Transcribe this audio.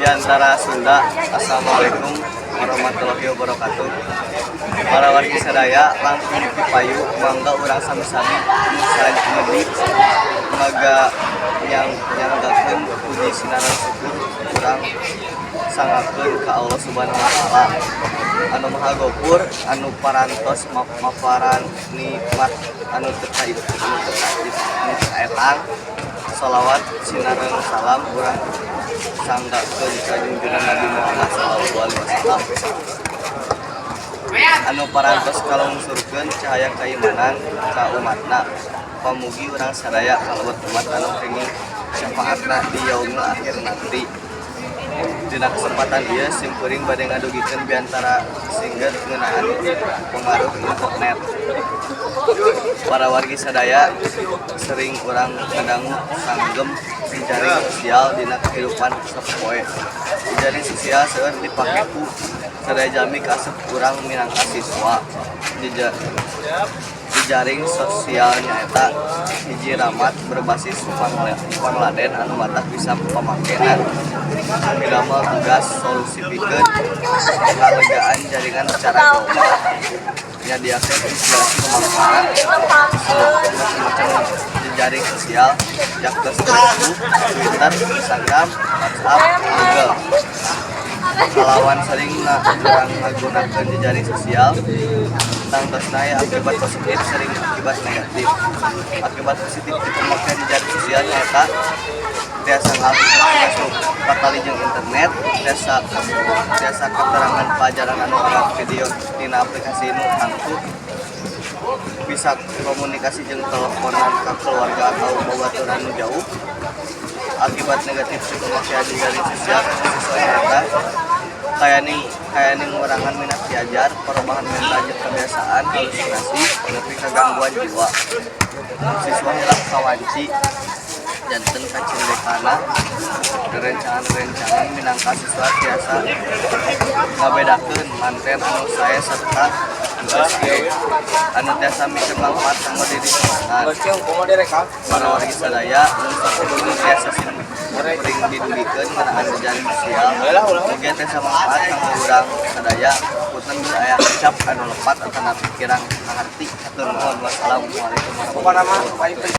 Dirgantara Sunda. Assalamualaikum warahmatullahi wabarakatuh. Para wargi sadaya langkung pipayu mangga urang sami-sami selain ngedi maga yang nyanggakeun puji sinaran syukur urang sangakeun ka Allah Subhanahu wa taala anu maha gopur anu parantos maparan nikmat anu teu kaetang. Shalawat sinaran salam urang sanggakeun ka junjungan Nabi Muhammad sallallahu alaihi wasallam anu parantos kalungsurkeun cahaya keimanan ka umatna. Pamugi urang sadaya kalebet umat anu kenging syafaatna di yaumil akhir nanti. Dina kesempatan ieu simkuring bade ngadugikeun biantara singget ngeunaan pengaruh internet. Para wargi sadaya sering urang ngadangu sanggem jejaring sosial dina kehidupan sapoe. Jejaring sosial seueur dipake ku sadaya jalmi kasep urang minangka siswa. Jejaring sosial nyaeta hiji ramat berbasis pangladen anu matak bisa pamakena pidamel tugas solusi pikeun ngalegaan jaringan secara global nyadiakeun inspirasi pemanfaatan macam jejaring sosial yaktos Facebook, Twitter, Instagram, WhatsApp, Google. Kalawan sering urang ngagunakeun jejaring sosial tangtos nae akibat positif sering akibat negatif. Akibat positif di pemakaian jejaring sosial nyaeta tiasa ngapus patali jeung internet, tiasa keterangan pelajaran anu ngeliat video dina aplikasi nu tangtu, bisa komunikasi jeung teleponan ka keluarga atau babaturan nu jauh. Akibat negatif di pemakaian jejaring sosial siswa nyaeta kayaning ngurangan minat belajar, perubahan mental jeung kebiasaan, halusinasi, nepi ka gangguan jiwa. Siswa hilang kawanci janten kacindekana rencangan minangka siswa tiasa ngabedakeun manten anu sae serta anu tiasa mikir manfaat kanggo diri sorangan. Para wargi sadaya mun tiasa sering didugikeun ngeunaan jejaring sosial mugia tiasa manfaat kanggo urang sadaya punten aya ucap anu lepat atana pikiran ngarti. Hatur nuhun. Wassalamualaikum warahmatullahi wabarakatuh.